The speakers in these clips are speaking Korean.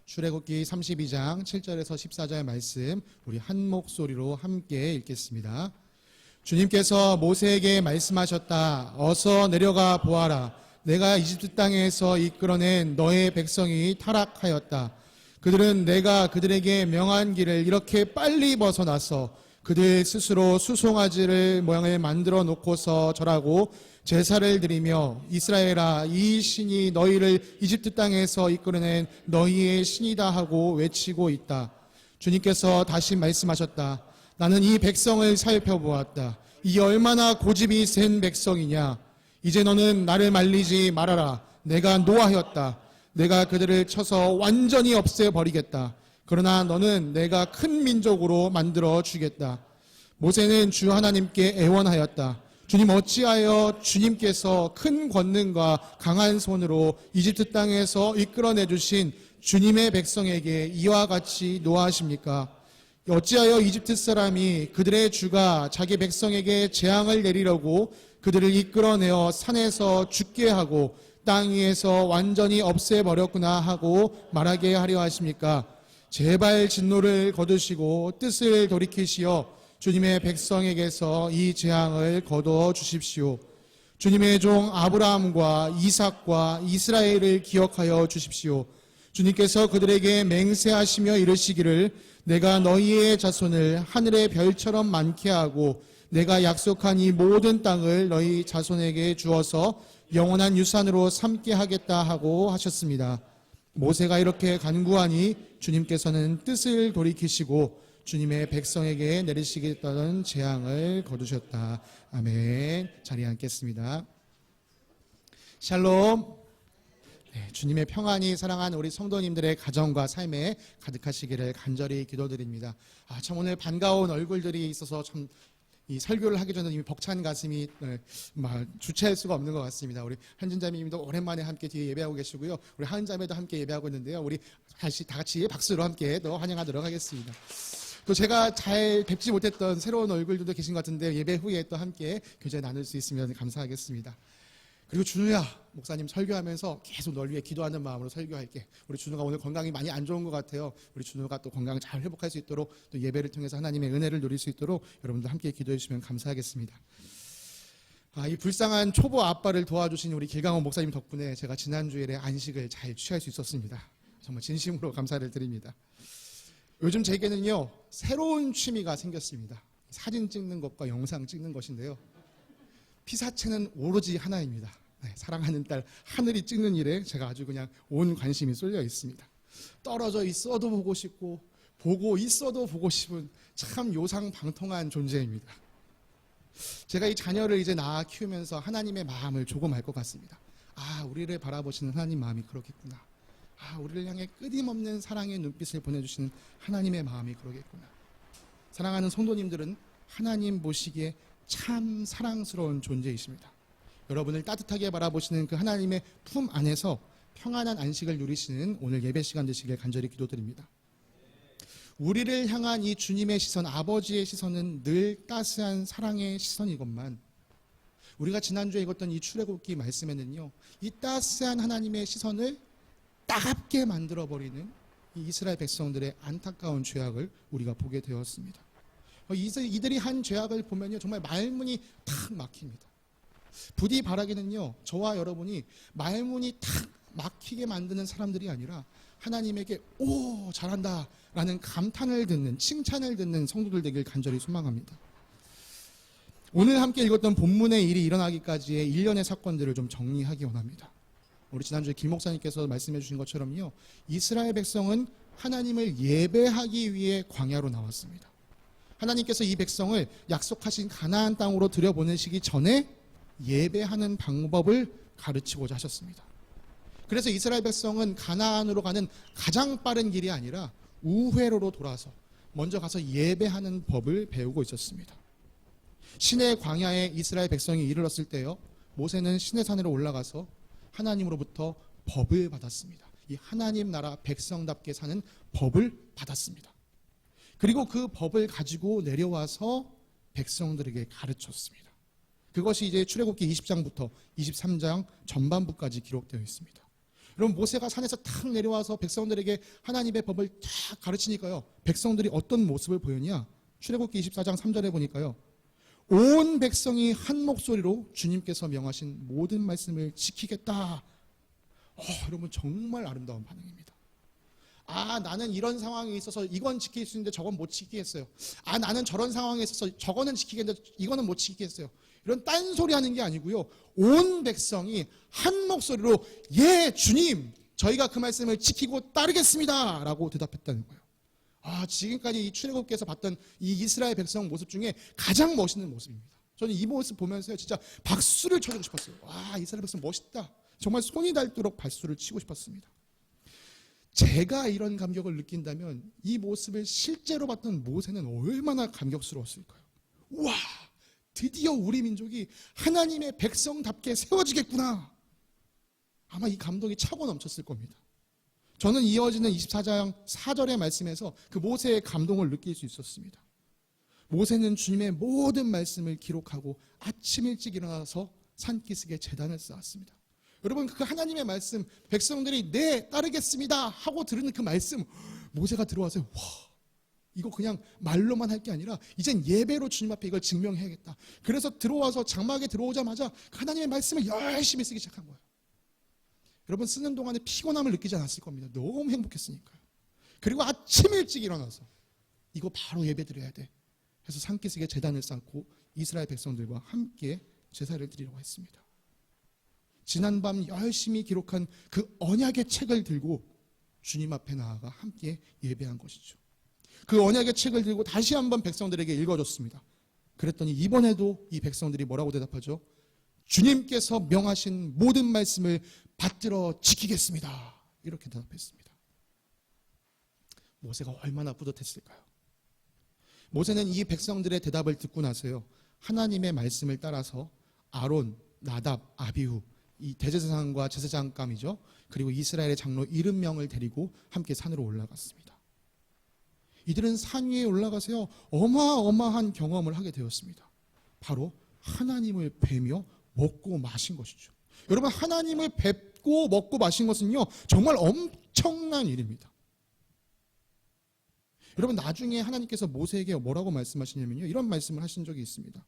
출애굽기 32장 7절에서 14절 말씀 우리 한 목소리로 함께 읽겠습니다. 주님께서 모세에게 말씀하셨다. 어서 내려가 보아라. 내가 이집트 땅에서 이끌어낸 너의 백성이 타락하였다. 그들은 내가 그들에게 명한 길을 이렇게 빨리 벗어나서 그들 스스로 수송아지를 모양을 만들어 놓고서 절하고 제사를 드리며 이스라엘아, 이 신이 너희를 이집트 땅에서 이끌어낸 너희의 신이다 하고 외치고 있다. 주님께서 다시 말씀하셨다. 나는 이 백성을 살펴보았다. 이게 얼마나 고집이 센 백성이냐. 이제 너는 나를 말리지 말아라. 내가 노하였다. 내가 그들을 쳐서 완전히 없애버리겠다. 그러나 너는 내가 큰 민족으로 만들어 주겠다. 모세는 주 하나님께 애원하였다. 주님, 어찌하여 주님께서 큰 권능과 강한 손으로 이집트 땅에서 이끌어내 주신 주님의 백성에게 이와 같이 노하십니까? 어찌하여 이집트 사람이 그들의 주가 자기 백성에게 재앙을 내리려고 그들을 이끌어내어 산에서 죽게 하고 땅 위에서 완전히 없애버렸구나 하고 말하게 하려 하십니까? 제발 진노를 거두시고 뜻을 돌이키시어 주님의 백성에게서 이 재앙을 거두어 주십시오. 주님의 종 아브라함과 이삭과 이스라엘을 기억하여 주십시오. 주님께서 그들에게 맹세하시며 이르시기를 내가 너희의 자손을 하늘의 별처럼 많게 하고 내가 약속한 이 모든 땅을 너희 자손에게 주어서 영원한 유산으로 삼게 하겠다 하고 하셨습니다. 모세가 이렇게 간구하니 주님께서는 뜻을 돌이키시고 주님의 백성에게 내리시겠다는 재앙을 거두셨다. 아멘. 자리에 앉겠습니다. 샬롬. 네, 주님의 평안이 사랑하는 우리 성도님들의 가정과 삶에 가득하시기를 간절히 기도드립니다. 참 오늘 반가운 얼굴들이 있어서 참 이 설교를 하기 전에 이미 벅찬 가슴이 주체할 수가 없는 것 같습니다. 우리 한진자매님도 오랜만에 함께 뒤에 예배하고 계시고요. 우리 하은자매도 함께 예배하고 있는데요. 우리 다시 다 같이 박수로 함께 또 환영하도록 하겠습니다. 또 제가 잘 뵙지 못했던 새로운 얼굴들도 계신 것 같은데 예배 후에 또 함께 교제 나눌 수 있으면 감사하겠습니다. 그리고 준우야, 목사님 설교하면서 계속 널 위해 기도하는 마음으로 설교할게. 우리 준우가 오늘 건강이 많이 안 좋은 것 같아요. 우리 준우가 또 건강 잘 회복할 수 있도록 또 예배를 통해서 하나님의 은혜를 누릴 수 있도록 여러분들 함께 기도해 주시면 감사하겠습니다. 이 불쌍한 초보 아빠를 도와주신 우리 길강원 목사님 덕분에 제가 지난주일에 안식을 잘 취할 수 있었습니다. 정말 진심으로 감사를 드립니다. 요즘 제게는요, 새로운 취미가 생겼습니다. 사진 찍는 것과 영상 찍는 것인데요. 피사체는 오로지 하나입니다. 네, 사랑하는 딸 하늘이 찍는 일에 제가 아주 그냥 온 관심이 쏠려 있습니다. 떨어져 있어도 보고 싶고 보고 있어도 보고 싶은 참 요상방통한 존재입니다. 제가 이 자녀를 이제 낳아 키우면서 하나님의 마음을 조금 알 것 같습니다. 우리를 바라보시는 하나님 마음이 그렇겠구나. 우리를 향해 끊임없는 사랑의 눈빛을 보내주시는 하나님의 마음이 그러겠구나. 사랑하는 성도님들은 하나님 보시기에 참 사랑스러운 존재이십니다. 여러분을 따뜻하게 바라보시는 그 하나님의 품 안에서 평안한 안식을 누리시는 오늘 예배 시간 되시길 간절히 기도드립니다. 우리를 향한 이 주님의 시선, 아버지의 시선은 늘 따스한 사랑의 시선이건만 우리가 지난주에 읽었던 이 출애굽기 말씀에는요, 이 따스한 하나님의 시선을 따갑게 만들어버리는 이 이스라엘 백성들의 안타까운 죄악을 우리가 보게 되었습니다. 이들이 한 죄악을 보면요, 정말 말문이 탁 막힙니다. 부디 바라기는요, 저와 여러분이 말문이 탁 막히게 만드는 사람들이 아니라 하나님에게 오 잘한다 라는 감탄을 듣는, 칭찬을 듣는 성도들 되길 간절히 소망합니다. 오늘 함께 읽었던 본문의 일이 일어나기까지의 일련의 사건들을 좀 정리하기 원합니다. 우리 지난주에 김 목사님께서 말씀해 주신 것처럼요, 이스라엘 백성은 하나님을 예배하기 위해 광야로 나왔습니다. 하나님께서 이 백성을 약속하신 가나안 땅으로 들여보내시기 전에 예배하는 방법을 가르치고자 하셨습니다. 그래서 이스라엘 백성은 가나안으로 가는 가장 빠른 길이 아니라 우회로로 돌아서 먼저 가서 예배하는 법을 배우고 있었습니다. 시내 광야에 이스라엘 백성이 이르렀을 때요, 모세는 시내산으로 올라가서 하나님으로부터 법을 받았습니다. 이 하나님 나라 백성답게 사는 법을 받았습니다. 그리고 그 법을 가지고 내려와서 백성들에게 가르쳤습니다. 그것이 이제 출애굽기 20장부터 23장 전반부까지 기록되어 있습니다. 여러분 모세가 산에서 탁 내려와서 백성들에게 하나님의 법을 탁 가르치니까요. 백성들이 어떤 모습을 보였냐? 출애굽기 24장 3절에 보니까요. 온 백성이 한 목소리로 주님께서 명하신 모든 말씀을 지키겠다. 여러분 정말 아름다운 반응입니다. 나는 이런 상황에 있어서 이건 지킬 수 있는데 저건 못 지키겠어요. 나는 저런 상황에 있어서 저거는 지키겠는데 이거는 못 지키겠어요. 이런 딴소리 하는 게 아니고요. 온 백성이 한 목소리로 예 주님 저희가 그 말씀을 지키고 따르겠습니다 라고 대답했다는 거예요. 지금까지 이 출애굽기에서 봤던 이 이스라엘 백성 모습 중에 가장 멋있는 모습입니다. 저는 이 모습 보면서요 진짜 박수를 쳐주고 싶었어요. 이스라엘 백성 멋있다. 정말 손이 닳도록 박수를 치고 싶었습니다. 제가 이런 감격을 느낀다면 이 모습을 실제로 봤던 모세는 얼마나 감격스러웠을까요? 와, 드디어 우리 민족이 하나님의 백성답게 세워지겠구나. 아마 이 감동이 차고 넘쳤을 겁니다. 저는 이어지는 24장 4절의 말씀에서 그 모세의 감동을 느낄 수 있었습니다. 모세는 주님의 모든 말씀을 기록하고 아침 일찍 일어나서 산기슭에 제단을 쌓았습니다. 여러분 그 하나님의 말씀 백성들이 네 따르겠습니다 하고 들은 그 말씀 모세가 들어와서 와 이거 그냥 말로만 할 게 아니라 이젠 예배로 주님 앞에 이걸 증명해야겠다. 그래서 들어와서 장막에 들어오자마자 그 하나님의 말씀을 열심히 쓰기 시작한 거예요. 여러분 쓰는 동안에 피곤함을 느끼지 않았을 겁니다. 너무 행복했으니까요. 그리고 아침 일찍 일어나서 이거 바로 예배 드려야 돼 해서 산기슭에 제단을 쌓고 이스라엘 백성들과 함께 제사를 드리려고 했습니다. 지난밤 열심히 기록한 그 언약의 책을 들고 주님 앞에 나아가 함께 예배한 것이죠. 그 언약의 책을 들고 다시 한번 백성들에게 읽어줬습니다. 그랬더니 이번에도 이 백성들이 뭐라고 대답하죠? 주님께서 명하신 모든 말씀을 받들어 지키겠습니다. 이렇게 대답했습니다. 모세가 얼마나 뿌듯했을까요? 모세는 이 백성들의 대답을 듣고 나서요 하나님의 말씀을 따라서 아론, 나답, 아비후 이 대제사장과 제사장감이죠. 그리고 이스라엘의 장로 70명을 데리고 함께 산으로 올라갔습니다. 이들은 산 위에 올라가서요 어마어마한 경험을 하게 되었습니다. 바로 하나님을 뵈며 먹고 마신 것이죠. 여러분 하나님을 뵙고 먹고 마신 것은요 정말 엄청난 일입니다. 여러분 나중에 하나님께서 모세에게 뭐라고 말씀하시냐면요 이런 말씀을 하신 적이 있습니다.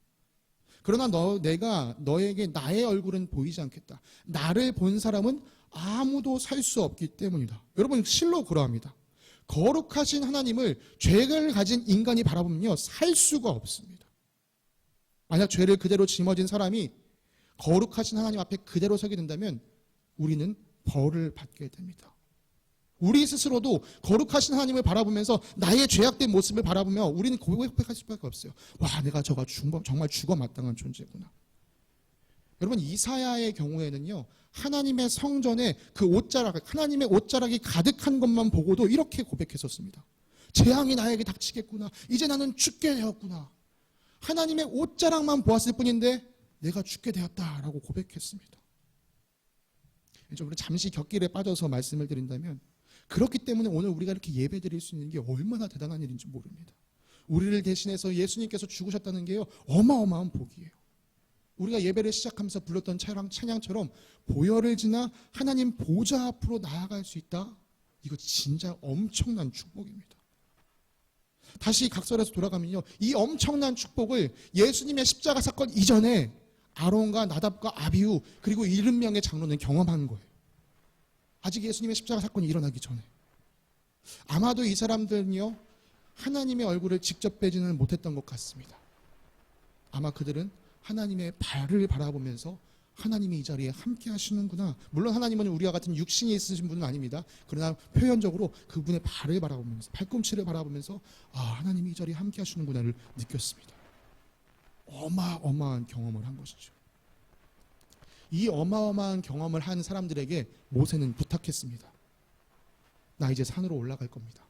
그러나 내가 너에게 나의 얼굴은 보이지 않겠다. 나를 본 사람은 아무도 살 수 없기 때문이다. 여러분 실로 그러합니다. 거룩하신 하나님을 죄를 가진 인간이 바라보면요 살 수가 없습니다. 만약 죄를 그대로 짊어진 사람이 거룩하신 하나님 앞에 그대로 서게 된다면 우리는 벌을 받게 됩니다. 우리 스스로도 거룩하신 하나님을 바라보면서 나의 죄악된 모습을 바라보며 우리는 고백할 수밖에 없어요. 와, 내가 정말 죽어 마땅한 존재구나. 여러분 이사야의 경우에는요 하나님의 성전에 그 옷자락, 하나님의 옷자락이 가득한 것만 보고도 이렇게 고백했었습니다. 재앙이 나에게 닥치겠구나. 이제 나는 죽게 되었구나. 하나님의 옷자락만 보았을 뿐인데 내가 죽게 되었다라고 고백했습니다. 우리 잠시 곁길에 빠져서 말씀을 드린다면 그렇기 때문에 오늘 우리가 이렇게 예배 드릴 수 있는 게 얼마나 대단한 일인지 모릅니다. 우리를 대신해서 예수님께서 죽으셨다는 게요 어마어마한 복이에요. 우리가 예배를 시작하면서 불렀던 찬양처럼 보혈을 지나 하나님 보좌 앞으로 나아갈 수 있다. 이거 진짜 엄청난 축복입니다. 다시 각설에서 돌아가면요 이 엄청난 축복을 예수님의 십자가 사건 이전에 아론과 나답과 아비후 그리고 70명의 장로는 경험한 거예요. 아직 예수님의 십자가 사건이 일어나기 전에. 아마도 이 사람들은요 하나님의 얼굴을 직접 뵈지는 못했던 것 같습니다. 아마 그들은 하나님의 발을 바라보면서 하나님이 이 자리에 함께 하시는구나. 물론 하나님은 우리와 같은 육신이 있으신 분은 아닙니다. 그러나 표현적으로 그분의 발을 바라보면서 발꿈치를 바라보면서 하나님이 이 자리에 함께 하시는구나를 느꼈습니다. 어마어마한 경험을 한 것이죠. 이 어마어마한 경험을 한 사람들에게 모세는 부탁했습니다. 나 이제 산으로 올라갈 겁니다.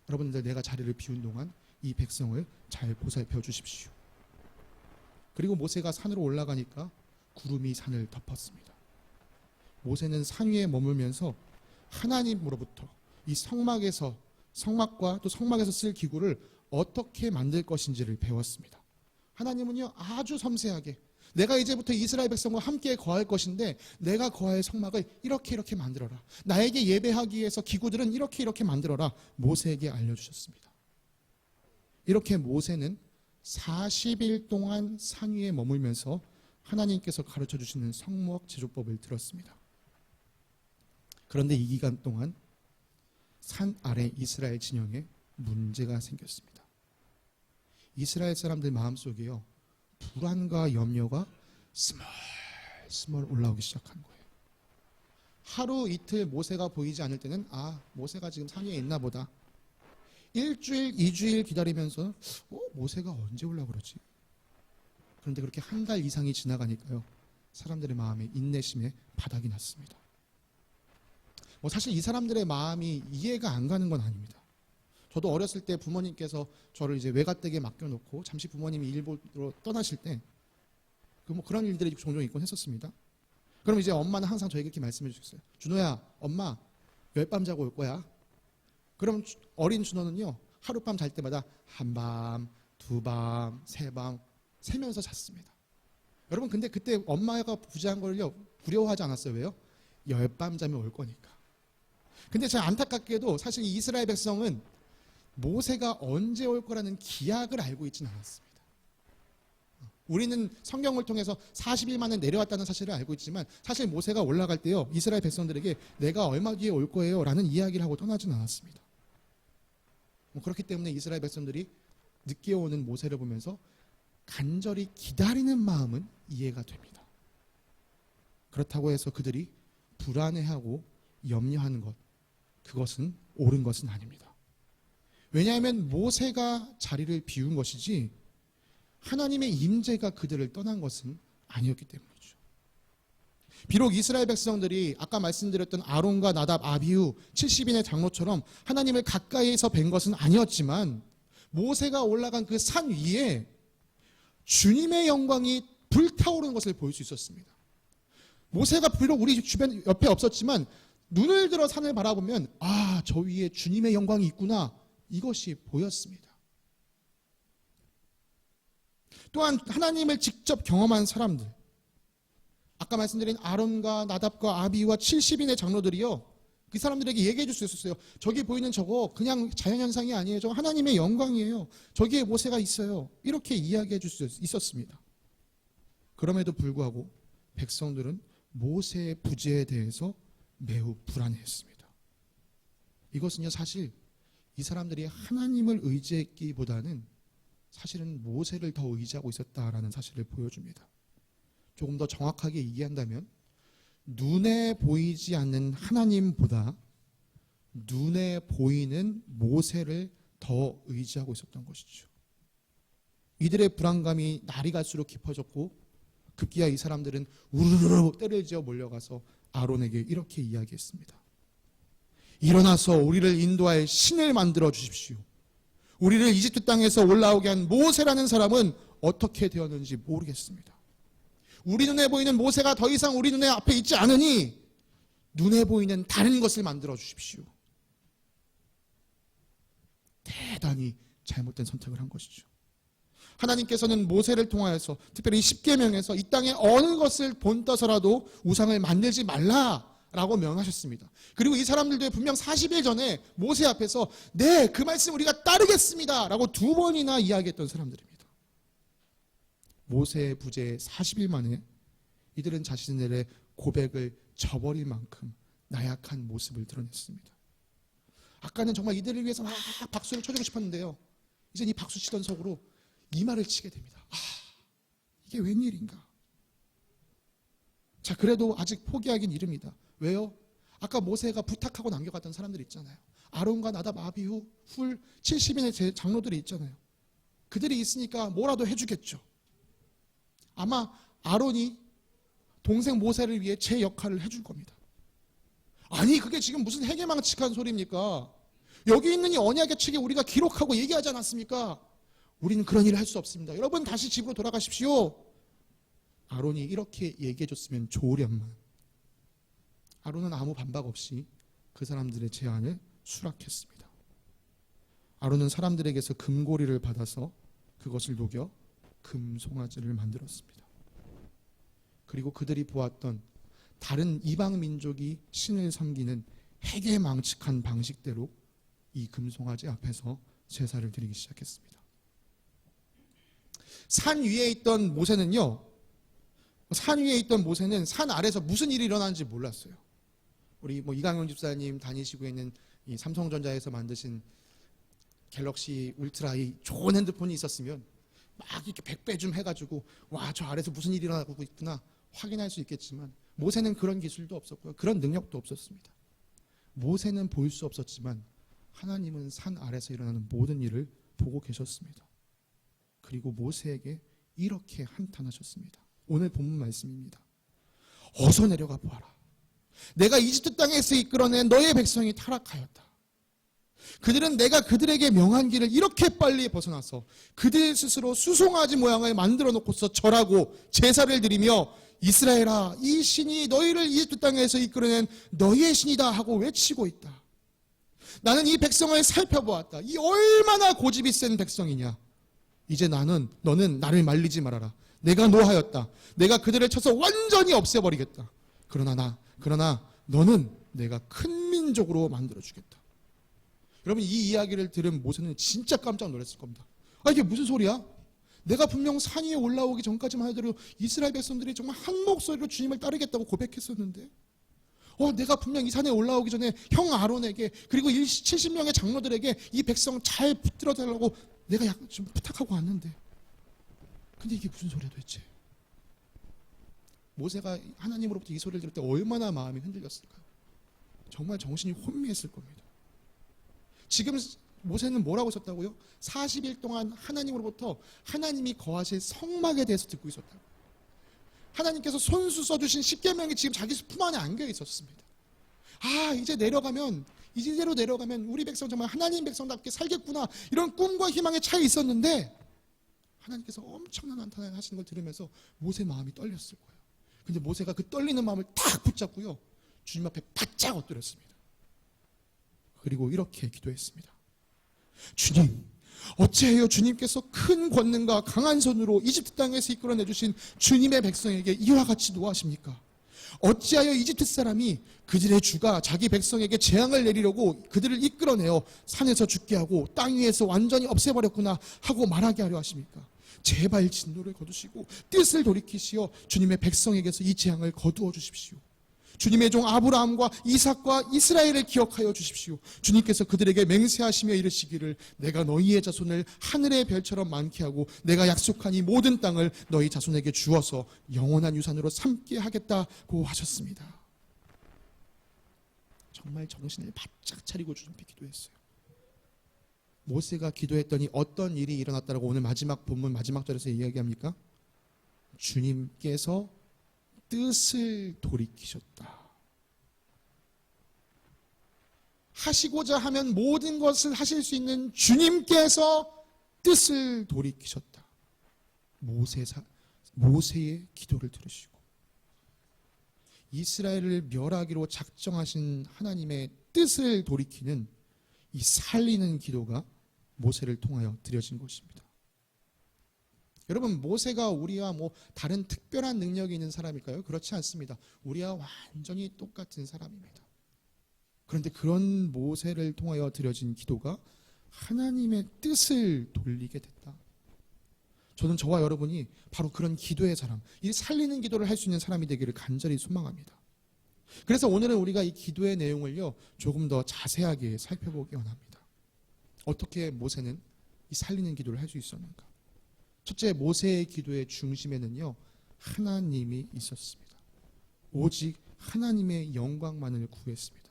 여러분들 내가 자리를 비운 동안 이 백성을 잘 보살펴 주십시오. 그리고 모세가 산으로 올라가니까 구름이 산을 덮었습니다. 모세는 산 위에 머물면서 하나님으로부터 이 성막과 또 성막에서 쓸 기구를 어떻게 만들 것인지를 배웠습니다. 하나님은요 아주 섬세하게 내가 이제부터 이스라엘 백성과 함께 거할 것인데 내가 거할 성막을 이렇게 만들어라. 나에게 예배하기 위해서 기구들은 이렇게 만들어라. 모세에게 알려주셨습니다. 이렇게 모세는 40일 동안 산 위에 머물면서 하나님께서 가르쳐 주시는 성막 제조법을 들었습니다. 그런데 이 기간 동안 산 아래 이스라엘 진영에 문제가 생겼습니다. 이스라엘 사람들 마음속에요, 불안과 염려가 스멀스멀 올라오기 시작한 거예요. 하루 이틀 모세가 보이지 않을 때는 모세가 지금 산 위에 있나 보다. 일주일, 2주일 기다리면서 모세가 언제 올라오고 그러지? 그런데 그렇게 한 달 이상이 지나가니까요, 사람들의 마음에 인내심에 바닥이 났습니다. 사실 이 사람들의 마음이 이해가 안 가는 건 아닙니다. 저도 어렸을 때 부모님께서 저를 이제 외가댁에 맡겨놓고 잠시 부모님이 일본으로 떠나실 때 그런 일들이 종종 있곤 했었습니다. 그럼 이제 엄마는 항상 저에게 이렇게 말씀해 주셨어요. 준호야, 엄마 열밤 자고 올 거야. 그럼 어린 준호는요, 하룻밤 잘 때마다 한밤, 두밤, 세밤 새면서 잤습니다. 여러분, 근데 그때 엄마가 부재한 걸요 두려워하지 않았어요. 왜요? 열밤 자면 올 거니까. 근데 참 안타깝게도 사실 이 이스라엘 백성은 모세가 언제 올 거라는 기약을 알고 있지는 않았습니다. 우리는 성경을 통해서 40일 만에 내려왔다는 사실을 알고 있지만 사실 모세가 올라갈 때요, 이스라엘 백성들에게 내가 얼마 뒤에 올 거예요 라는 이야기를 하고 떠나지는 않았습니다. 그렇기 때문에 이스라엘 백성들이 늦게 오는 모세를 보면서 간절히 기다리는 마음은 이해가 됩니다. 그렇다고 해서 그들이 불안해하고 염려하는 것, 그것은 옳은 것은 아닙니다. 왜냐하면 모세가 자리를 비운 것이지 하나님의 임재가 그들을 떠난 것은 아니었기 때문이죠. 비록 이스라엘 백성들이 아까 말씀드렸던 아론과 나답, 아비후 70인의 장로처럼 하나님을 가까이에서 뵌 것은 아니었지만 모세가 올라간 그 산 위에 주님의 영광이 불타오르는 것을 볼 수 있었습니다. 모세가 비록 우리 주변 옆에 없었지만 눈을 들어 산을 바라보면 저 위에 주님의 영광이 있구나, 이것이 보였습니다. 또한 하나님을 직접 경험한 사람들, 아까 말씀드린 아론과 나답과 아비후와 70인의 장로들이요, 그 사람들에게 얘기해 줄 수 있었어요. 저기 보이는 저거 그냥 자연현상이 아니에요. 저 하나님의 영광이에요. 저기에 모세가 있어요. 이렇게 이야기해 줄 수 있었습니다. 그럼에도 불구하고 백성들은 모세의 부재에 대해서 매우 불안해했습니다. 이것은요, 사실 이 사람들이 하나님을 의지했기보다는 사실은 모세를 더 의지하고 있었다라는 사실을 보여줍니다. 조금 더 정확하게 이해한다면 눈에 보이지 않는 하나님보다 눈에 보이는 모세를 더 의지하고 있었던 것이죠. 이들의 불안감이 날이 갈수록 깊어졌고 급기야 이 사람들은 우르르 떼를 지어 몰려가서 아론에게 이렇게 이야기했습니다. 일어나서 우리를 인도할 신을 만들어 주십시오. 우리를 이집트 땅에서 올라오게 한 모세라는 사람은 어떻게 되었는지 모르겠습니다. 우리 눈에 보이는 모세가 더 이상 우리 눈에 앞에 있지 않으니 눈에 보이는 다른 것을 만들어 주십시오. 대단히 잘못된 선택을 한 것이죠. 하나님께서는 모세를 통하여서 특별히 십계명에서 이 땅에 어느 것을 본떠서라도 우상을 만들지 말라라고 명하셨습니다. 그리고 이 사람들도 분명 40일 전에 모세 앞에서 네, 그 말씀 우리가 따르겠습니다 라고 2번이나 이야기했던 사람들입니다. 모세의 부재에 40일 만에 이들은 자신들의 고백을 저버릴 만큼 나약한 모습을 드러냈습니다. 아까는 정말 이들을 위해서 막 박수를 쳐주고 싶었는데요, 이제 이 박수 치던 속으로 이 말을 치게 됩니다. 이게 웬일인가. 자, 그래도 아직 포기하긴 이릅니다. 왜요? 아까 모세가 부탁하고 남겨갔던 사람들이 있잖아요. 아론과 나답, 아비후, 훌 70인의 장로들이 있잖아요. 그들이 있으니까 뭐라도 해주겠죠. 아마 아론이 동생 모세를 위해 제 역할을 해줄 겁니다. 아니, 그게 지금 무슨 해괴망측한 소리입니까? 여기 있는 이 언약의 책에 우리가 기록하고 얘기하지 않았습니까? 우리는 그런 일을 할 수 없습니다. 여러분 다시 집으로 돌아가십시오. 아론이 이렇게 얘기해 줬으면 좋으련만 아론은 아무 반박 없이 그 사람들의 제안을 수락했습니다. 아론은 사람들에게서 금고리를 받아서 그것을 녹여 금송아지를 만들었습니다. 그리고 그들이 보았던 다른 이방 민족이 신을 섬기는 해괴망측한 방식대로 이 금송아지 앞에서 제사를 드리기 시작했습니다. 산 위에 있던 모세는 산 아래서 무슨 일이 일어나는지 몰랐어요. 우리 이강용 집사님 다니시고 있는 이 삼성전자에서 만드신 갤럭시 울트라 이 좋은 핸드폰이 있었으면 막 이렇게 100배 좀 해가지고 와, 저 아래서 무슨 일이 일어나고 있구나 확인할 수 있겠지만, 모세는 그런 기술도 없었고요, 그런 능력도 없었습니다. 모세는 볼 수 없었지만 하나님은 산 아래서 일어나는 모든 일을 보고 계셨습니다. 그리고 모세에게 이렇게 한탄하셨습니다. 오늘 본문 말씀입니다. 어서 내려가 보아라. 내가 이집트 땅에서 이끌어낸 너의 백성이 타락하였다. 그들은 내가 그들에게 명한 길을 이렇게 빨리 벗어나서 그들 스스로 수송아지 모양을 만들어 놓고서 절하고 제사를 드리며 이스라엘아, 이 신이 너희를 이집트 땅에서 이끌어낸 너희의 신이다 하고 외치고 있다. 나는 이 백성을 살펴보았다. 이 얼마나 고집이 센 백성이냐. 이제 너는 나를 말리지 말아라. 내가 노하였다. 내가 그들을 쳐서 완전히 없애버리겠다. 그러나 너는 내가 큰 민족으로 만들어주겠다. 여러분, 이 이야기를 들은 모세는 진짜 깜짝 놀랐을 겁니다. 이게 무슨 소리야? 내가 분명 산 위에 올라오기 전까지만 하더라도 이스라엘 백성들이 정말 한 목소리로 주님을 따르겠다고 고백했었는데, 내가 분명 이 산에 올라오기 전에 형 아론에게 그리고 70명의 장로들에게 이 백성 잘 붙들어 달라고 내가 좀 부탁하고 왔는데, 근데 이게 무슨 소리야 도대체? 모세가 하나님으로부터 이 소리를 들을 때 얼마나 마음이 흔들렸을까요? 정말 정신이 혼미했을 겁니다. 지금 모세는 뭐라고 썼다고요? 40일 동안 하나님으로부터 하나님이 거하실 성막에 대해서 듣고 있었다고. 하나님께서 손수 써주신 십계명이 지금 자기 품 안에 안겨 있었습니다. 이제대로 내려가면 우리 백성 정말 하나님 백성답게 살겠구나, 이런 꿈과 희망에 차 있었는데, 하나님께서 엄청난 한탄을 하시는 걸 들으면서 모세 마음이 떨렸을 거예요. 근데 모세가 그 떨리는 마음을 탁 붙잡고요, 주님 앞에 바짝 엎드렸습니다. 그리고 이렇게 기도했습니다. 주님, 어찌하여 주님께서 큰 권능과 강한 손으로 이집트 땅에서 이끌어내주신 주님의 백성에게 이와 같이 노하십니까? 어찌하여 이집트 사람이 그들의 주가 자기 백성에게 재앙을 내리려고 그들을 이끌어내어 산에서 죽게 하고 땅 위에서 완전히 없애버렸구나 하고 말하게 하려 하십니까? 제발 진노를 거두시고 뜻을 돌이키시어 주님의 백성에게서 이 재앙을 거두어 주십시오. 주님의 종 아브라함과 이삭과 이스라엘을 기억하여 주십시오. 주님께서 그들에게 맹세하시며 이르시기를 내가 너희의 자손을 하늘의 별처럼 많게 하고 내가 약속한 이 모든 땅을 너희 자손에게 주어서 영원한 유산으로 삼게 하겠다고 하셨습니다. 정말 정신을 바짝 차리고 주님 앞에 기도했어요. 모세가 기도했더니 어떤 일이 일어났다고 오늘 본문 마지막 절에서 이야기합니까? 주님께서 뜻을 돌이키셨다. 하시고자 하면 모든 것을 하실 수 있는 주님께서 뜻을 돌이키셨다. 모세의 기도를 들으시고 이스라엘을 멸하기로 작정하신 하나님의 뜻을 돌이키는 이 살리는 기도가 모세를 통하여 드려진 것입니다. 여러분, 모세가 우리와 다른 특별한 능력이 있는 사람일까요? 그렇지 않습니다. 우리와 완전히 똑같은 사람입니다. 그런데 그런 모세를 통하여 드려진 기도가 하나님의 뜻을 돌리게 됐다. 저는 저와 여러분이 바로 그런 기도의 사람, 이 살리는 기도를 할 수 있는 사람이 되기를 간절히 소망합니다. 그래서 오늘은 우리가 이 기도의 내용을요, 조금 더 자세하게 살펴보기 원합니다. 어떻게 모세는 이 살리는 기도를 할 수 있었는가? 첫째, 모세의 기도의 중심에는요, 하나님이 있었습니다. 오직 하나님의 영광만을 구했습니다.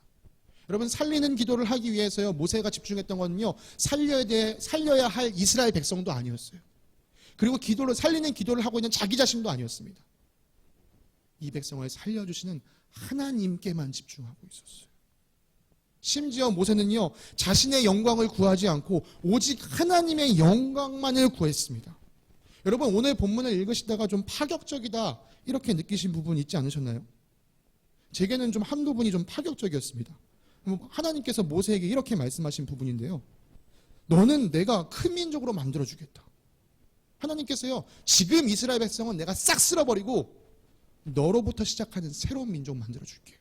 여러분, 살리는 기도를 하기 위해서요, 모세가 집중했던 건요, 살려야 할 이스라엘 백성도 아니었어요. 그리고 살리는 기도를 하고 있는 자기 자신도 아니었습니다. 이 백성을 살려주시는 하나님께만 집중하고 있었어요. 심지어 모세는요, 자신의 영광을 구하지 않고 오직 하나님의 영광만을 구했습니다. 여러분, 오늘 본문을 읽으시다가 좀 파격적이다 이렇게 느끼신 부분 있지 않으셨나요? 제게는 좀 한두 분이 좀 파격적이었습니다. 하나님께서 모세에게 이렇게 말씀하신 부분인데요, 너는 내가 큰 민족으로 만들어주겠다. 하나님께서요, 지금 이스라엘 백성은 내가 싹 쓸어버리고 너로부터 시작하는 새로운 민족 만들어줄게.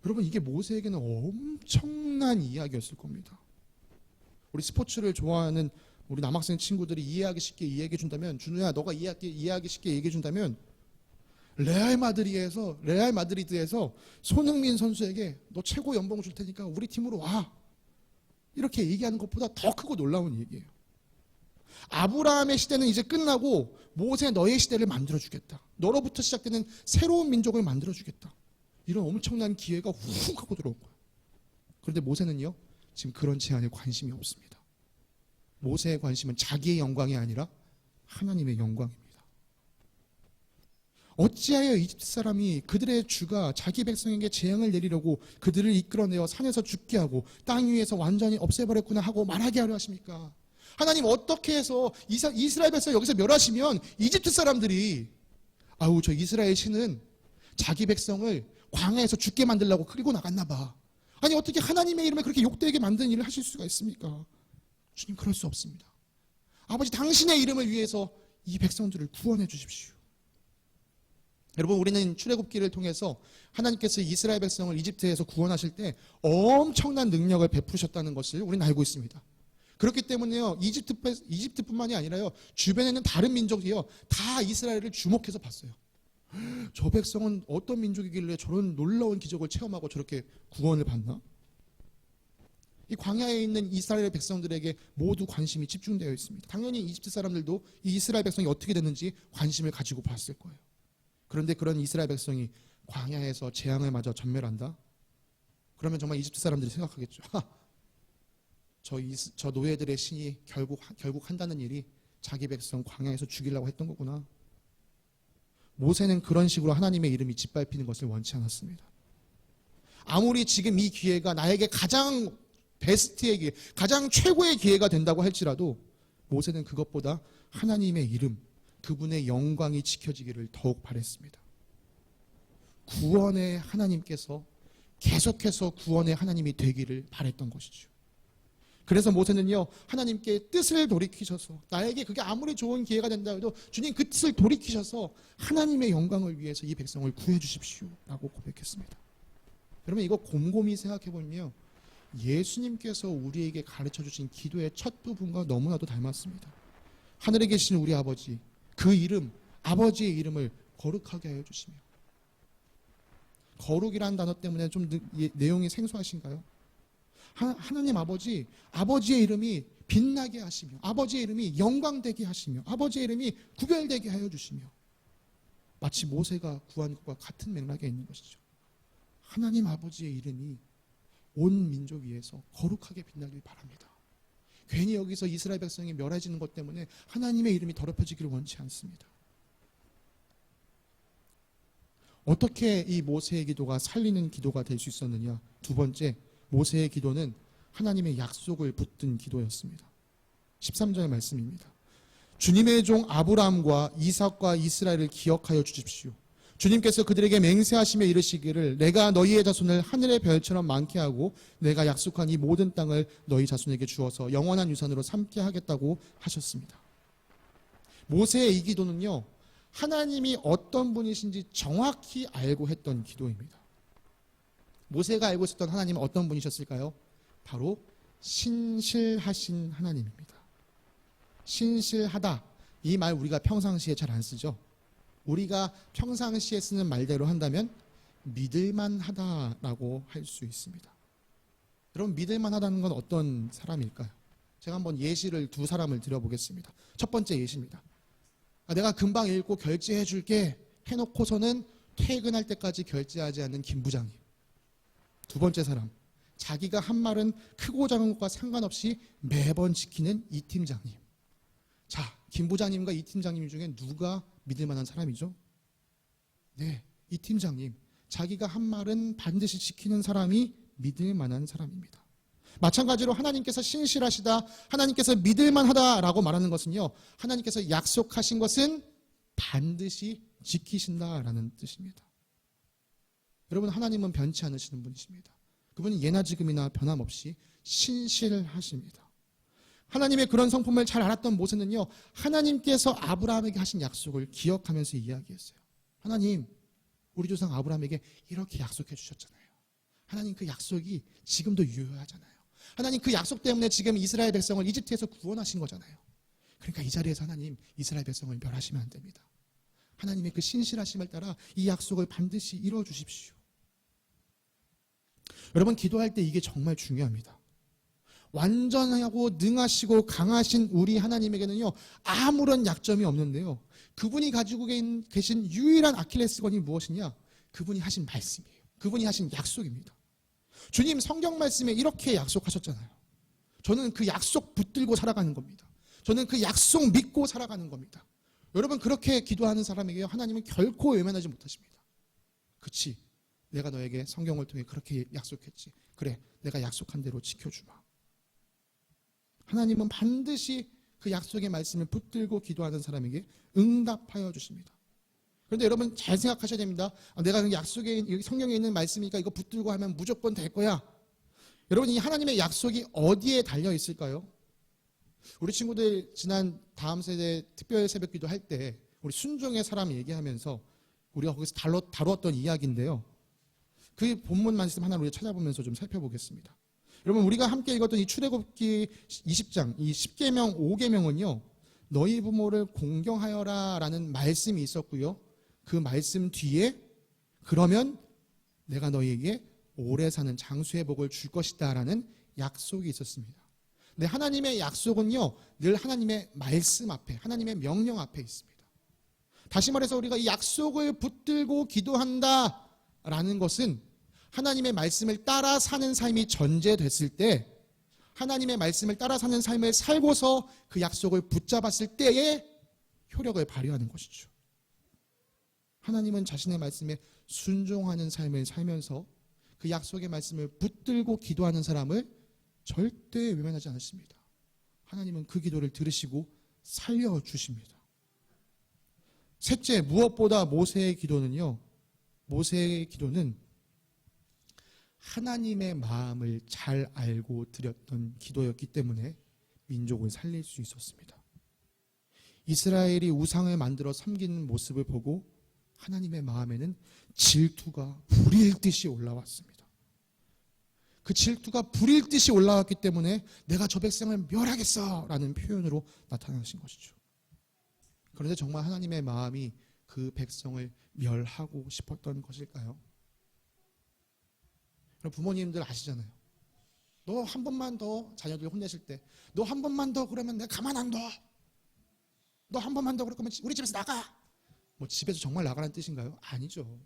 여러분, 이게 모세에게는 엄청난 이야기였을 겁니다. 우리 스포츠를 좋아하는 우리 남학생 친구들이 이해하기 쉽게 이야기해 준다면, 준우야 너가 이해하기 쉽게 얘기해 준다면, 레알 마드리드에서 손흥민 선수에게 너 최고 연봉 줄 테니까 우리 팀으로 와, 이렇게 얘기하는 것보다 더 크고 놀라운 얘기예요. 아브라함의 시대는 이제 끝나고 모세 너의 시대를 만들어주겠다. 너로부터 시작되는 새로운 민족을 만들어주겠다. 이런 엄청난 기회가 훅 하고 들어온 거예요. 그런데 모세는요, 지금 그런 제안에 관심이 없습니다. 모세의 관심은 자기의 영광이 아니라 하나님의 영광입니다. 어찌하여 이집트 사람이 그들의 주가 자기 백성에게 재앙을 내리려고 그들을 이끌어내어 산에서 죽게 하고 땅 위에서 완전히 없애버렸구나 하고 말하게 하려 하십니까? 하나님, 어떻게 해서 이스라엘 백성 여기서 멸하시면 이집트 사람들이 아우, 저 이스라엘 신은 자기 백성을 광야에서 죽게 만들려고 끌고 나갔나 봐. 아니, 어떻게 하나님의 이름에 그렇게 욕되게 만드는 일을 하실 수가 있습니까? 주님, 그럴 수 없습니다. 아버지, 당신의 이름을 위해서 이 백성들을 구원해 주십시오. 여러분, 우리는 출애굽기를 통해서 하나님께서 이스라엘 백성을 이집트에서 구원하실 때 엄청난 능력을 베푸셨다는 것을 우리는 알고 있습니다. 그렇기 때문에요, 이집트뿐만이 아니라요, 주변에 있는 다른 민족이요, 다 이스라엘을 주목해서 봤어요. 저 백성은 어떤 민족이길래 저런 놀라운 기적을 체험하고 저렇게 구원을 받나? 이 광야에 있는 이스라엘 백성들에게 모두 관심이 집중되어 있습니다. 당연히 이집트 사람들도 이 이스라엘 백성이 어떻게 됐는지 관심을 가지고 봤을 거예요. 그런데 그런 이스라엘 백성이 광야에서 재앙을 맞아 전멸한다? 그러면 정말 이집트 사람들이 생각하겠죠. 저 노예들의 신이 결국 한다는 일이 자기 백성 광야에서 죽이려고 했던 거구나. 모세는 그런 식으로 하나님의 이름이 짓밟히는 것을 원치 않았습니다. 아무리 지금 이 기회가 나에게 가장 베스트의 기회, 가장 최고의 기회가 된다고 할지라도 모세는 그것보다 하나님의 이름, 그분의 영광이 지켜지기를 더욱 바랬습니다. 구원의 하나님께서 계속해서 구원의 하나님이 되기를 바랬던 것이죠. 그래서 모세는요, 하나님께 뜻을 돌이키셔서, 나에게 그게 아무리 좋은 기회가 된다 해도 주님, 그 뜻을 돌이키셔서 하나님의 영광을 위해서 이 백성을 구해 주십시오 라고 고백했습니다. 여러분, 이거 곰곰이 생각해 보면요, 예수님께서 우리에게 가르쳐 주신 기도의 첫 부분과 너무나도 닮았습니다. 하늘에 계신 우리 아버지, 그 이름, 아버지의 이름을 거룩하게 하여 주시며. 거룩이라는 단어 때문에 좀 내용이 생소하신가요? 하나님 아버지의 이름이 빛나게 하시며, 아버지의 이름이 영광되게 하시며, 아버지의 이름이 구별되게 하여 주시며, 마치 모세가 구한 것과 같은 맥락에 있는 것이죠. 하나님 아버지의 이름이 온 민족 위에서 거룩하게 빛나길 바랍니다. 괜히 여기서 이스라엘 백성이 멸해지는 것 때문에 하나님의 이름이 더럽혀지기를 원치 않습니다. 어떻게 이 모세의 기도가 살리는 기도가 될 수 있었느냐? 두 번째, 모세의 기도는 하나님의 약속을 붙든 기도였습니다. 13절 말씀입니다. 주님의 종 아브라함과 이삭과 이스라엘을 기억하여 주십시오. 주님께서 그들에게 맹세하시며 이르시기를 내가 너희의 자손을 하늘의 별처럼 많게 하고 내가 약속한 이 모든 땅을 너희 자손에게 주어서 영원한 유산으로 삼게 하겠다고 하셨습니다. 모세의 이 기도는요, 하나님이 어떤 분이신지 정확히 알고 했던 기도입니다. 모세가 알고 있었던 하나님은 어떤 분이셨을까요? 바로 신실하신 하나님입니다. 신실하다, 이 말 우리가 평상시에 잘 안 쓰죠. 우리가 평상시에 쓰는 말대로 한다면 믿을만하다라고 할 수 있습니다. 여러분, 믿을만하다는 건 어떤 사람일까요? 제가 한번 예시를 두 사람을 드려보겠습니다. 첫 번째 예시입니다. 내가 금방 읽고 결제해 줄게 해놓고서는 퇴근할 때까지 결제하지 않는 김 부장님. 두 번째 사람, 자기가 한 말은 크고 작은 것과 상관없이 매번 지키는 이 팀장님. 자, 김 부장님과 이 팀장님 중에 누가 믿을 만한 사람이죠? 네, 이 팀장님. 자기가 한 말은 반드시 지키는 사람이 믿을 만한 사람입니다. 마찬가지로 하나님께서 신실하시다, 하나님께서 믿을 만하다라고 말하는 것은요, 하나님께서 약속하신 것은 반드시 지키신다라는 뜻입니다. 여러분, 하나님은 변치 않으시는 분이십니다. 그분은 예나 지금이나 변함없이 신실하십니다. 하나님의 그런 성품을 잘 알았던 모세는요, 하나님께서 아브라함에게 하신 약속을 기억하면서 이야기했어요. 하나님, 우리 조상 아브라함에게 이렇게 약속해 주셨잖아요. 하나님, 그 약속이 지금도 유효하잖아요. 하나님, 그 약속 때문에 지금 이스라엘 백성을 이집트에서 구원하신 거잖아요. 그러니까 이 자리에서 하나님, 이스라엘 백성을 멸하시면 안 됩니다. 하나님의 그 신실하심을 따라 이 약속을 반드시 이루어 주십시오. 여러분, 기도할 때 이게 정말 중요합니다. 완전하고 능하시고 강하신 우리 하나님에게는요, 아무런 약점이 없는데요, 그분이 가지고 계신 유일한 아킬레스건이 무엇이냐? 그분이 하신 말씀이에요. 그분이 하신 약속입니다. 주님 성경 말씀에 이렇게 약속하셨잖아요. 저는 그 약속 붙들고 살아가는 겁니다. 저는 그 약속 믿고 살아가는 겁니다. 여러분, 그렇게 기도하는 사람에게 하나님은 결코 외면하지 못하십니다. 그치, 내가 너에게 성경을 통해 그렇게 약속했지. 그래, 내가 약속한 대로 지켜주마. 하나님은 반드시 그 약속의 말씀을 붙들고 기도하는 사람에게 응답하여 주십니다. 그런데 여러분, 잘 생각하셔야 됩니다. 내가 그 약속에, 성경에 있는 말씀이니까 이거 붙들고 하면 무조건 될 거야. 여러분, 이 하나님의 약속이 어디에 달려 있을까요? 우리 친구들 지난 다음 세대 특별 새벽 기도 할 때 우리 순종의 사람 얘기하면서 우리가 거기서 다루었던 이야기인데요, 그 본문 말씀 하나를 우리가 찾아보면서 좀 살펴보겠습니다. 여러분, 우리가 함께 읽었던 이 출애굽기 20장 이 10계명 5계명은요, 너희 부모를 공경하여라 라는 말씀이 있었고요, 그 말씀 뒤에 그러면 내가 너희에게 오래 사는 장수의 복을 줄 것이다 라는 약속이 있었습니다. 근데 하나님의 약속은요, 늘 하나님의 말씀 앞에, 하나님의 명령 앞에 있습니다. 다시 말해서 우리가 이 약속을 붙들고 기도한다 라는 것은 하나님의 말씀을 따라 사는 삶이 전제됐을 때, 하나님의 말씀을 따라 사는 삶을 살고서 그 약속을 붙잡았을 때의 효력을 발휘하는 것이죠. 하나님은 자신의 말씀에 순종하는 삶을 살면서 그 약속의 말씀을 붙들고 기도하는 사람을 절대 외면하지 않으십니다. 하나님은 그 기도를 들으시고 살려주십니다. 셋째, 무엇보다 모세의 기도는 하나님의 마음을 잘 알고 드렸던 기도였기 때문에 민족을 살릴 수 있었습니다. 이스라엘이 우상을 만들어 섬기는 모습을 보고 하나님의 마음에는 질투가 불일 듯이 올라왔습니다. 그 질투가 불일 듯이 올라왔기 때문에 내가 저 백성을 멸하겠어 라는 표현으로 나타나신 것이죠. 그런데 정말 하나님의 마음이 그 백성을 멸하고 싶었던 것일까요? 부모님들 아시잖아요. 너 한 번만 더 자녀들 혼내실 때, 너 한 번만 더 그러면 내가 가만 안 둬. 너 한 번만 더 그럴 거면 우리 집에서 나가. 뭐 집에서 정말 나가라는 뜻인가요? 아니죠.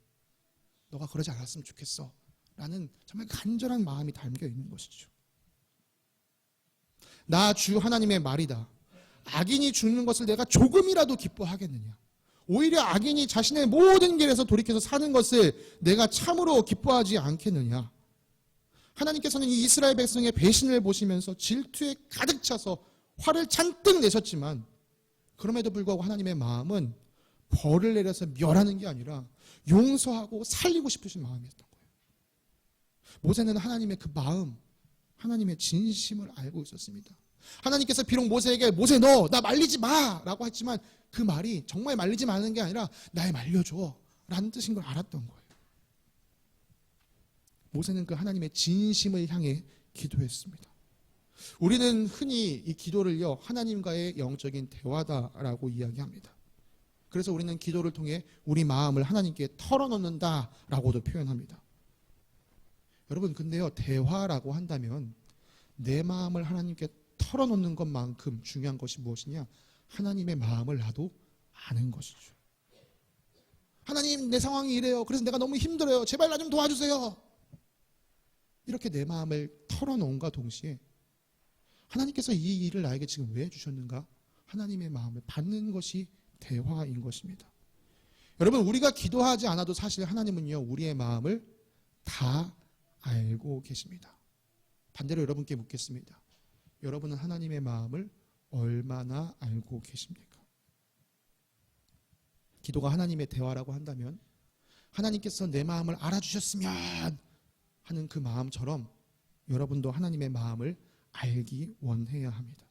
너가 그러지 않았으면 좋겠어 라는 정말 간절한 마음이 담겨 있는 것이죠. 나 주 하나님의 말이다. 악인이 죽는 것을 내가 조금이라도 기뻐하겠느냐. 오히려 악인이 자신의 모든 길에서 돌이켜서 사는 것을 내가 참으로 기뻐하지 않겠느냐. 하나님께서는 이 이스라엘 백성의 배신을 보시면서 질투에 가득 차서 화를 잔뜩 내셨지만, 그럼에도 불구하고 하나님의 마음은 벌을 내려서 멸하는 게 아니라 용서하고 살리고 싶으신 마음이었던 거예요. 모세는 하나님의 그 마음, 하나님의 진심을 알고 있었습니다. 하나님께서 비록 모세에게 모세 너 나 말리지 마 라고 했지만 그 말이 정말 말리지 마는 게 아니라 날 말려줘 라는 뜻인 걸 알았던 거예요. 모세는 그 하나님의 진심을 향해 기도했습니다. 우리는 흔히 이 기도를요, 하나님과의 영적인 대화다라고 이야기합니다. 그래서 우리는 기도를 통해 우리 마음을 하나님께 털어놓는다라고도 표현합니다. 여러분, 근데요, 대화라고 한다면 내 마음을 하나님께 털어놓는 것만큼 중요한 것이 무엇이냐? 하나님의 마음을 나도 아는 것이죠. 하나님, 내 상황이 이래요. 그래서 내가 너무 힘들어요. 제발 나 좀 도와주세요. 이렇게 내 마음을 털어놓은과 동시에 하나님께서 이 일을 나에게 지금 왜 주셨는가? 하나님의 마음을 받는 것이 대화인 것입니다. 여러분, 우리가 기도하지 않아도 사실 하나님은요, 우리의 마음을 다 알고 계십니다. 반대로 여러분께 묻겠습니다. 여러분은 하나님의 마음을 얼마나 알고 계십니까? 기도가 하나님의 대화라고 한다면 하나님께서 내 마음을 알아주셨으면 하는 그 마음처럼 여러분도 하나님의 마음을 알기 원해야 합니다.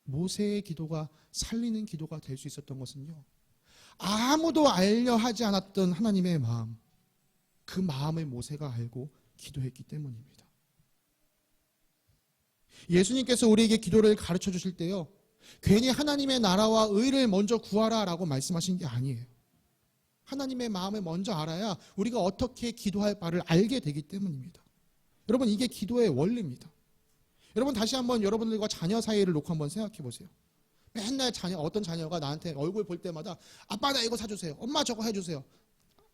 모세의 기도가 살리는 기도가 될 수 있었던 것은요, 아무도 알려 하지 않았던 하나님의 마음, 그 마음을 모세가 알고 기도했기 때문입니다. 예수님께서 우리에게 기도를 가르쳐 주실 때요, 괜히 하나님의 나라와 의를 먼저 구하라 라고 말씀하신 게 아니에요. 하나님의 마음을 먼저 알아야 우리가 어떻게 기도할 바를 알게 되기 때문입니다. 여러분, 이게 기도의 원리입니다. 여러분, 다시 한번 여러분들과 자녀 사이를 놓고 한번 생각해 보세요. 맨날 어떤 자녀가 나한테 얼굴 볼 때마다 아빠 나 이거 사주세요, 엄마 저거 해주세요,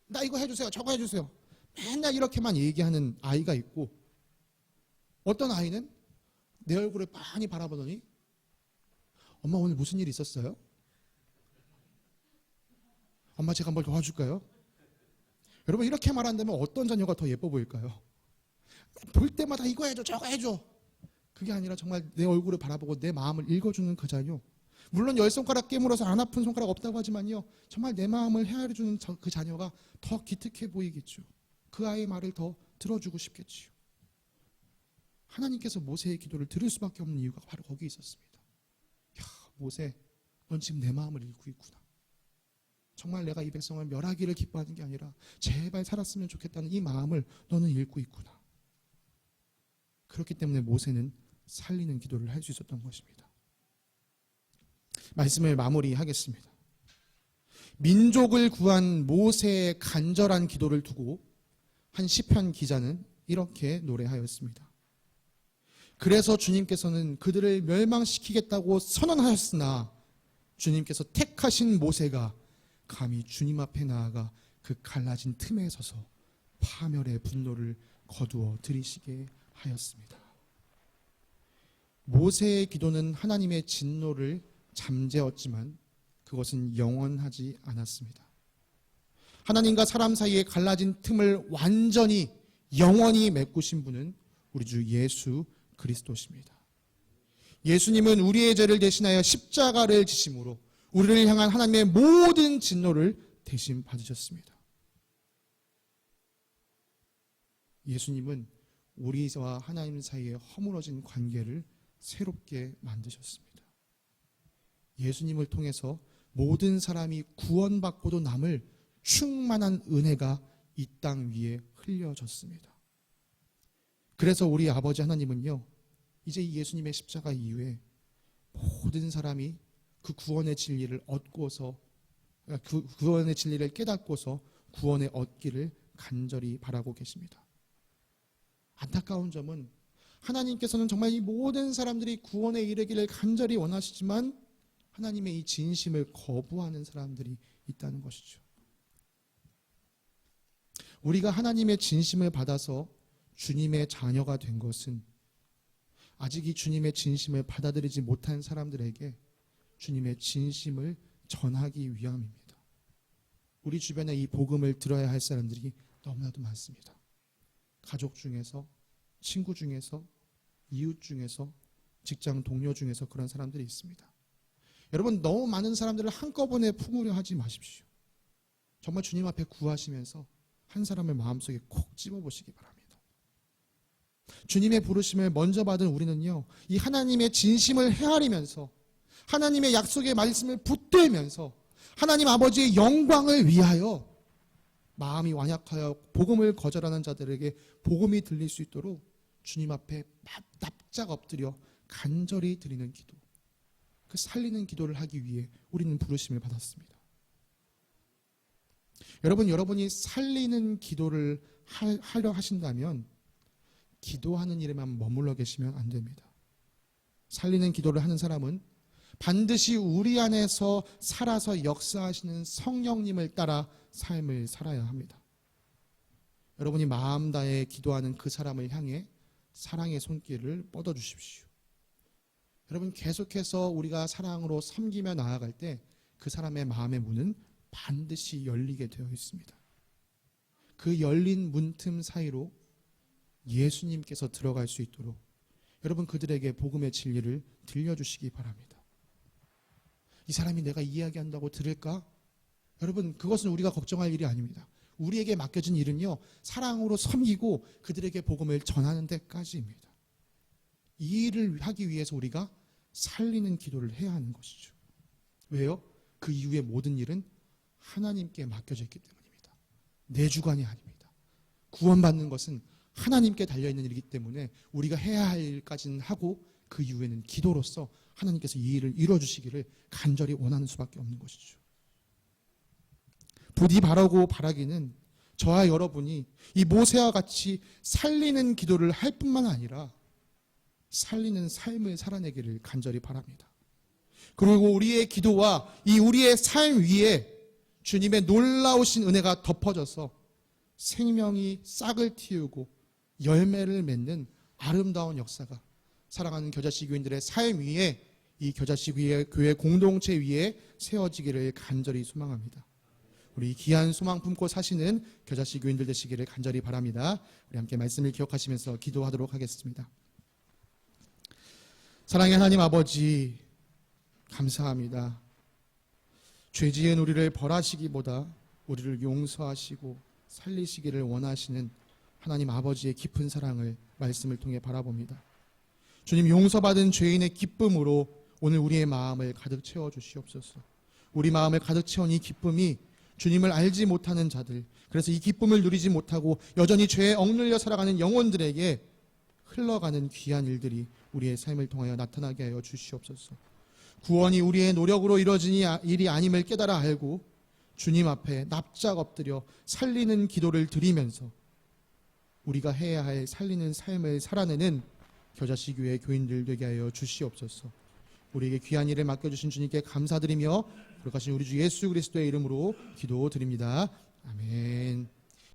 나 이거 해주세요, 저거 해주세요, 맨날 이렇게만 얘기하는 아이가 있고, 어떤 아이는 내 얼굴을 빤히 바라보더니 엄마 오늘 무슨 일 있었어요? 엄마 제가 뭘 도와줄까요? 여러분, 이렇게 말한다면 어떤 자녀가 더 예뻐 보일까요? 볼 때마다 이거 해줘 저거 해줘. 그게 아니라 정말 내 얼굴을 바라보고 내 마음을 읽어주는 그 자녀. 물론 10손가락 깨물어서 안 아픈 손가락 없다고 하지만요, 정말 내 마음을 헤아려주는 그 자녀가 더 기특해 보이겠죠. 그 아이의 말을 더 들어주고 싶겠지요. 하나님께서 모세의 기도를 들을 수밖에 없는 이유가 바로 거기에 있었습니다. 야, 모세, 넌 지금 내 마음을 읽고 있구나. 정말 내가 이 백성을 멸하기를 기뻐하는 게 아니라 제발 살았으면 좋겠다는 이 마음을 너는 읽고 있구나. 그렇기 때문에 모세는 살리는 기도를 할 수 있었던 것입니다. 말씀을 마무리하겠습니다. 민족을 구한 모세의 간절한 기도를 두고 한 시편 기자는 이렇게 노래하였습니다. 그래서 주님께서는 그들을 멸망시키겠다고 선언하셨으나 주님께서 택하신 모세가 감히 주님 앞에 나아가 그 갈라진 틈에 서서 파멸의 분노를 거두어 들이시게 하였습니다. 모세의 기도는 하나님의 진노를 잠재웠지만 그것은 영원하지 않았습니다. 하나님과 사람 사이에 갈라진 틈을 완전히 영원히 메꾸신 분은 우리 주 예수 그리스도십니다. 예수님은 우리의 죄를 대신하여 십자가를 지심으로 우리를 향한 하나님의 모든 진노를 대신 받으셨습니다. 예수님은 우리와 하나님 사이에 허물어진 관계를 새롭게 만드셨습니다. 예수님을 통해서 모든 사람이 구원받고도 남을 충만한 은혜가 이 땅 위에 흘려졌습니다. 그래서 우리 아버지 하나님은요, 이제 이 예수님의 십자가 이후에 모든 사람이 그 구원의 진리를 얻고서, 그 구원의 진리를 깨닫고서 구원을 얻기를 간절히 바라고 계십니다. 안타까운 점은 하나님께서는 정말 이 모든 사람들이 구원에 이르기를 간절히 원하시지만 하나님의 이 진심을 거부하는 사람들이 있다는 것이죠. 우리가 하나님의 진심을 받아서 주님의 자녀가 된 것은 아직 이 주님의 진심을 받아들이지 못한 사람들에게 주님의 진심을 전하기 위함입니다. 우리 주변에 이 복음을 들어야 할 사람들이 너무나도 많습니다. 가족 중에서, 친구 중에서, 이웃 중에서, 직장 동료 중에서 그런 사람들이 있습니다. 여러분, 너무 많은 사람들을 한꺼번에 품으려 하지 마십시오. 정말 주님 앞에 구하시면서 한 사람을 마음속에 콕 집어보시기 바랍니다. 주님의 부르심을 먼저 받은 우리는요, 이 하나님의 진심을 헤아리면서 하나님의 약속의 말씀을 붙들면서 하나님 아버지의 영광을 위하여 마음이 완약하여 복음을 거절하는 자들에게 복음이 들릴 수 있도록 주님 앞에 납작 엎드려 간절히 드리는 기도, 그 살리는 기도를 하기 위해 우리는 부르심을 받았습니다. 여러분, 여러분이 살리는 기도를 하려 하신다면 기도하는 일에만 머물러 계시면 안 됩니다. 살리는 기도를 하는 사람은 반드시 우리 안에서 살아서 역사하시는 성령님을 따라 삶을 살아야 합니다. 여러분이 마음 다해 기도하는 그 사람을 향해 사랑의 손길을 뻗어주십시오. 여러분, 계속해서 우리가 사랑으로 섬기며 나아갈 때 그 사람의 마음의 문은 반드시 열리게 되어 있습니다. 그 열린 문틈 사이로 예수님께서 들어갈 수 있도록 여러분, 그들에게 복음의 진리를 들려주시기 바랍니다. 이 사람이 내가 이야기한다고 들을까? 여러분, 그것은 우리가 걱정할 일이 아닙니다. 우리에게 맡겨진 일은요, 사랑으로 섬기고 그들에게 복음을 전하는 데까지입니다. 이 일을 하기 위해서 우리가 살리는 기도를 해야 하는 것이죠. 왜요? 그 이후의 모든 일은 하나님께 맡겨져 있기 때문입니다. 내 주관이 아닙니다. 구원받는 것은 하나님께 달려있는 일이기 때문에 우리가 해야 할 일까지는 하고 그 이후에는 기도로서 하나님께서 이 일을 이루어주시기를 간절히 원하는 수밖에 없는 것이죠. 부디 바라고 바라기는 저와 여러분이 이 모세와 같이 살리는 기도를 할 뿐만 아니라 살리는 삶을 살아내기를 간절히 바랍니다. 그리고 우리의 기도와 이 우리의 삶 위에 주님의 놀라우신 은혜가 덮어져서 생명이 싹을 틔우고 열매를 맺는 아름다운 역사가 사랑하는 겨자씨 교인들의 삶 위에 이 겨자씨 교회 공동체 위에 세워지기를 간절히 소망합니다. 우리 귀한 소망 품고 사시는 겨자씨 교인들 되시기를 간절히 바랍니다. 우리 함께 말씀을 기억하시면서 기도하도록 하겠습니다. 사랑의 하나님 아버지, 감사합니다. 죄 지은 우리를 벌하시기보다 우리를 용서하시고 살리시기를 원하시는 하나님 아버지의 깊은 사랑을 말씀을 통해 바라봅니다. 주님, 용서받은 죄인의 기쁨으로 오늘 우리의 마음을 가득 채워주시옵소서. 우리 마음을 가득 채운 이 기쁨이 주님을 알지 못하는 자들, 그래서 이 기쁨을 누리지 못하고 여전히 죄에 억눌려 살아가는 영혼들에게 흘러가는 귀한 일들이 우리의 삶을 통하여 나타나게 하여 주시옵소서. 구원이 우리의 노력으로 이루어진 일이 아님을 깨달아 알고 주님 앞에 납작 엎드려 살리는 기도를 드리면서 우리가 해야 할 살리는 삶을 살아내는 겨자씨 교회 교인들 되게 하여 주시옵소서. 우리에게 귀한 일을 맡겨주신 주님께 감사드리며 거룩하신 우리 주 예수 그리스도의 이름으로 기도드립니다. 아멘.